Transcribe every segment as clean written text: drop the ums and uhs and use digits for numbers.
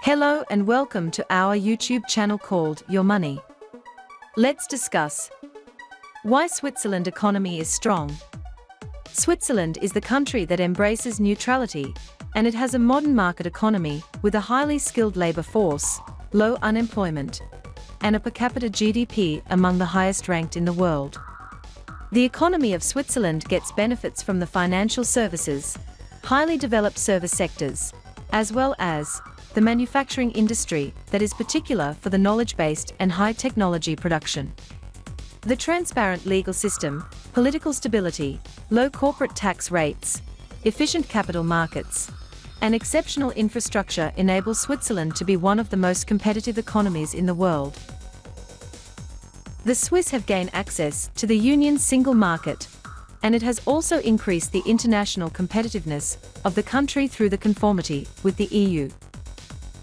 Hello and welcome to our YouTube channel called Your Money. Let's discuss why Switzerland economy is strong. Switzerland is the country that embraces neutrality, and it has a modern market economy with a highly skilled labor force, low unemployment, and a per capita GDP among the highest ranked in the world. The economy of Switzerland gets benefits from the financial services, highly developed service sectors, as well as the manufacturing industry that is particular for the knowledge-based and high-technology production. The transparent legal system, political stability, low corporate tax rates, efficient capital markets, and exceptional infrastructure enable Switzerland to be one of the most competitive economies in the world. The Swiss have gained access to the Union's single market, and it has also increased the international competitiveness of the country through the conformity with the EU.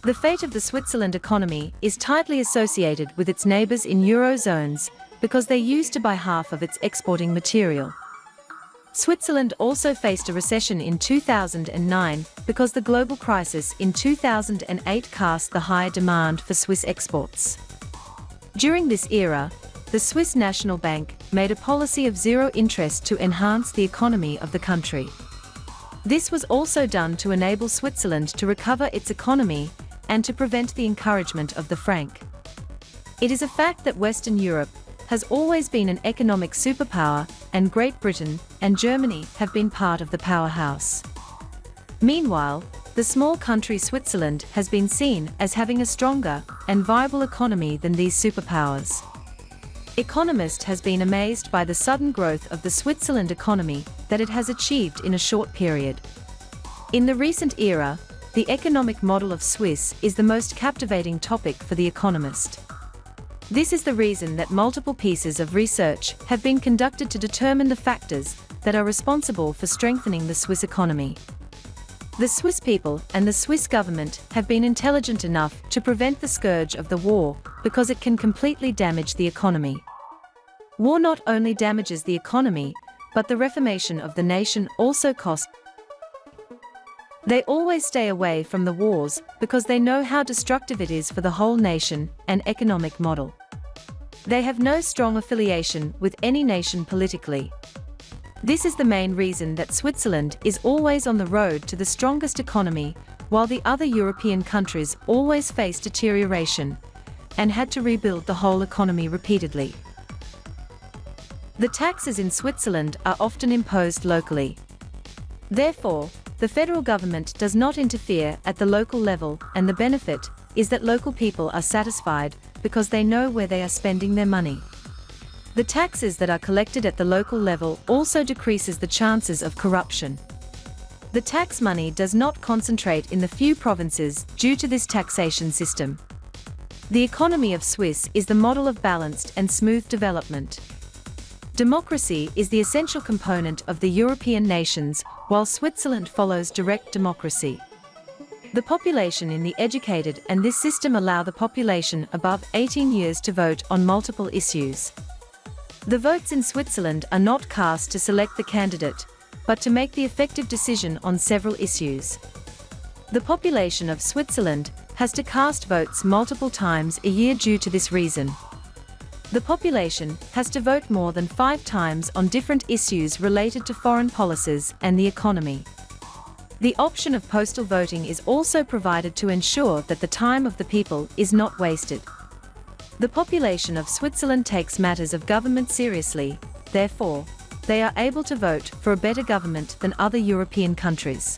The fate of the Switzerland economy is tightly associated with its neighbors in Eurozones because they used to buy half of its exporting material. Switzerland also faced a recession in 2009 because the global crisis in 2008 cast the high demand for Swiss exports. During this era, the Swiss National Bank made a policy of zero interest to enhance the economy of the country. This was also done to enable Switzerland to recover its economy and to prevent the encouragement of the franc. It is a fact that Western Europe has always been an economic superpower, and Great Britain and Germany have been part of the powerhouse. Meanwhile, the small country Switzerland has been seen as having a stronger and viable economy than these superpowers. Economist has been amazed by the sudden growth of the Switzerland economy that it has achieved in a short period. In the recent era, the economic model of Swiss is the most captivating topic for the economist. This is the reason that multiple pieces of research have been conducted to determine the factors that are responsible for strengthening the Swiss economy. The Swiss people and the Swiss government have been intelligent enough to prevent the scourge of the war because it can completely damage the economy. War not only damages the economy, but the reformation of the nation also costs. They always stay away from the wars because they know how destructive it is for the whole nation and economic model. They have no strong affiliation with any nation politically. This is the main reason that Switzerland is always on the road to the strongest economy, while the other European countries always face deterioration and had to rebuild the whole economy repeatedly. The taxes in Switzerland are often imposed locally. Therefore, the federal government does not interfere at the local level, and the benefit is that local people are satisfied because they know where they are spending their money. The taxes that are collected at the local level also decreases the chances of corruption. The tax money does not concentrate in the few provinces due to this taxation system. The economy of Swiss is the model of balanced and smooth development. Democracy is the essential component of the European nations, while Switzerland follows direct democracy. The population is educated, and this system allows the population above 18 years to vote on multiple issues. The votes in Switzerland are not cast to select the candidate, but to make the effective decision on several issues. The population of Switzerland has to cast votes multiple times a year due to this reason. The population has to vote more than 5 times on different issues related to foreign policies and the economy. The option of postal voting is also provided to ensure that the time of the people is not wasted. The population of Switzerland takes matters of government seriously, therefore, they are able to vote for a better government than other European countries.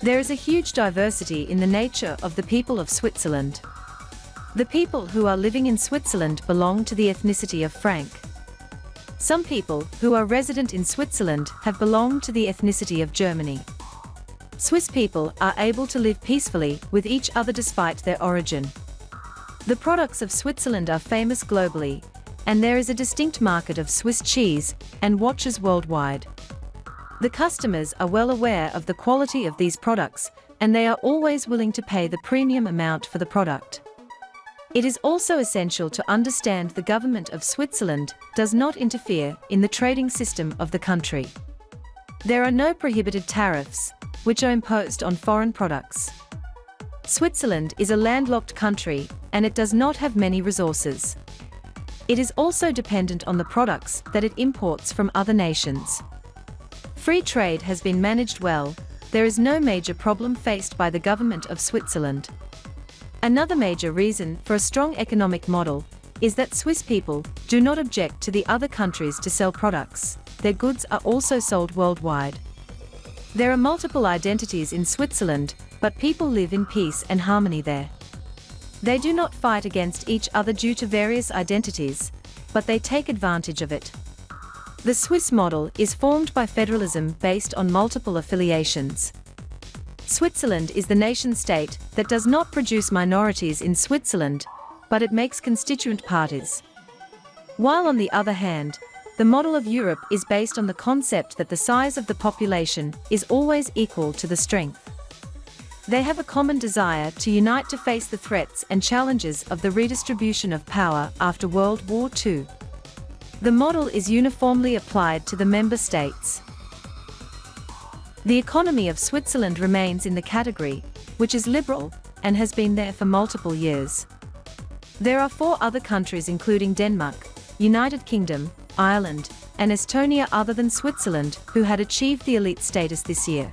There is a huge diversity in the nature of the people of Switzerland. The people who are living in Switzerland belong to the ethnicity of Frank. Some people who are resident in Switzerland have belonged to the ethnicity of Germany. Swiss people are able to live peacefully with each other despite their origin. The products of Switzerland are famous globally, and there is a distinct market of Swiss cheese and watches worldwide. The customers are well aware of the quality of these products, and they are always willing to pay the premium amount for the product. It is also essential to understand the government of Switzerland does not interfere in the trading system of the country. There are no prohibited tariffs, which are imposed on foreign products. Switzerland is a landlocked country, and it does not have many resources. It is also dependent on the products that it imports from other nations. Free trade has been managed well. There is no major problem faced by the government of Switzerland. Another major reason for a strong economic model is that Swiss people do not object to the other countries to sell products. Their goods are also sold worldwide. There are multiple identities in Switzerland, but people live in peace and harmony there. They do not fight against each other due to various identities, but they take advantage of it. The Swiss model is formed by federalism based on multiple affiliations. Switzerland is the nation-state that does not produce minorities in Switzerland, but it makes constituent parties. While on the other hand, the model of Europe is based on the concept that the size of the population is always equal to the strength. They have a common desire to unite to face the threats and challenges of the redistribution of power after World War II. The model is uniformly applied to the member states. The economy of Switzerland remains in the category, which is liberal, and has been there for multiple years. There are 4 other countries including Denmark, United Kingdom, Ireland, and Estonia other than Switzerland who had achieved the elite status this year.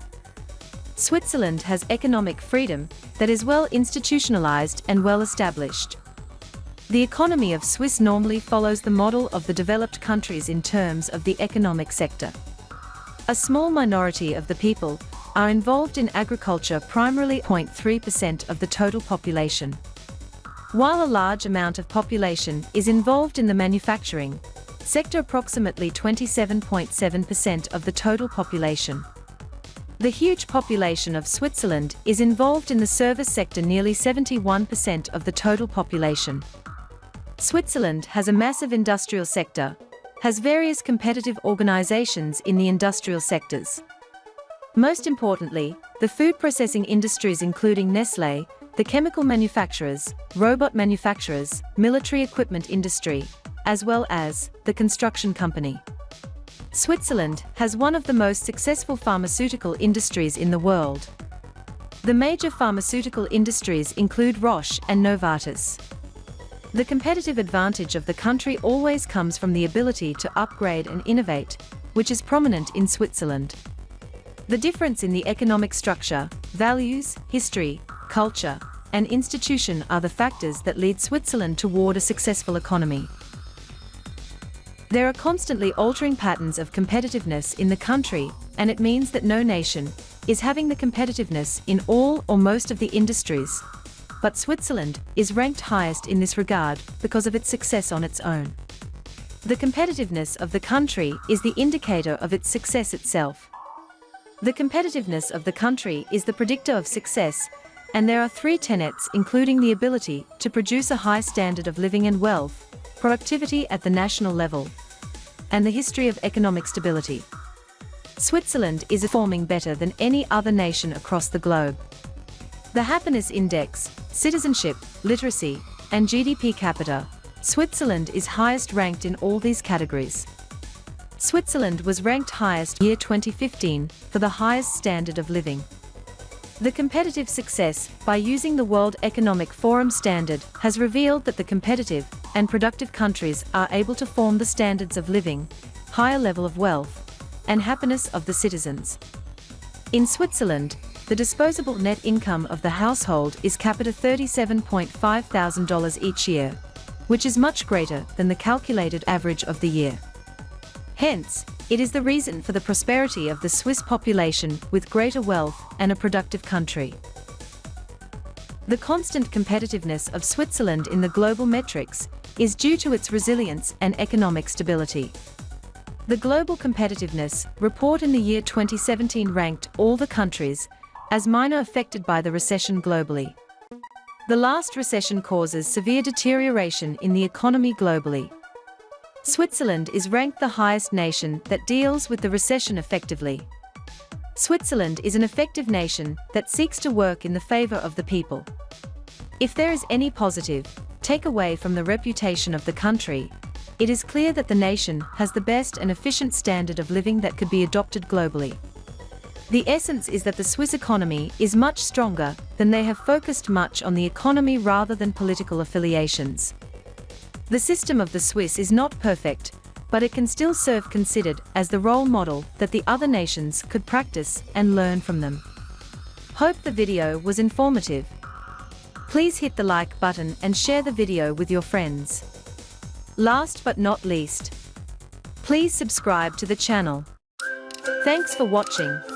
Switzerland has economic freedom that is well institutionalized and well established. The economy of Swiss normally follows the model of the developed countries in terms of the economic sector. A small minority of the people are involved in agriculture, primarily 0.3% of the total population. While a large amount of population is involved in the manufacturing sector, approximately 27.7% of the total population. The huge population of Switzerland is involved in the service sector, nearly 71% of the total population. Switzerland has a massive industrial sector, has various competitive organizations in the industrial sectors. Most importantly, the food processing industries including Nestlé, the chemical manufacturers, robot manufacturers, military equipment industry, as well as the construction company. Switzerland has one of the most successful pharmaceutical industries in the world. The major pharmaceutical industries include Roche and Novartis. The competitive advantage of the country always comes from the ability to upgrade and innovate, which is prominent in Switzerland. The difference in the economic structure, values, history, culture, and institution are the factors that lead Switzerland toward a successful economy. There are constantly altering patterns of competitiveness in the country, and it means that no nation is having the competitiveness in all or most of the industries. But Switzerland is ranked highest in this regard because of its success on its own. The competitiveness of the country is the indicator of its success itself. The competitiveness of the country is the predictor of success, and there are 3 tenets including the ability to produce a high standard of living and wealth, productivity at the national level, and the history of economic stability. Switzerland is performing better than any other nation across the globe. The Happiness Index, citizenship, literacy, and GDP capita, Switzerland is highest ranked in all these categories. Switzerland was ranked highest year 2015 for the highest standard of living. The competitive success by using the World Economic Forum standard has revealed that the competitive and productive countries are able to form the standards of living, higher level of wealth, and happiness of the citizens. In Switzerland, the disposable net income of the household is capita $37.5 thousand each year, which is much greater than the calculated average of the year. Hence, it is the reason for the prosperity of the Swiss population with greater wealth and a productive country. The constant competitiveness of Switzerland in the global metrics is due to its resilience and economic stability. The Global Competitiveness Report in the year 2017 ranked all the countries as minor affected by the recession globally. The last recession causes severe deterioration in the economy globally. Switzerland is ranked the highest nation that deals with the recession effectively. Switzerland is an effective nation that seeks to work in the favor of the people. If there is any positive takeaway from the reputation of the country, it is clear that the nation has the best and efficient standard of living that could be adopted globally. The essence is that the Swiss economy is much stronger than they have focused much on the economy rather than political affiliations. The system of the Swiss is not perfect, but it can still serve considered as the role model that the other nations could practice and learn from them. Hope the video was informative. Please hit the like button and share the video with your friends. Last but not least, please subscribe to the channel. Thanks for watching.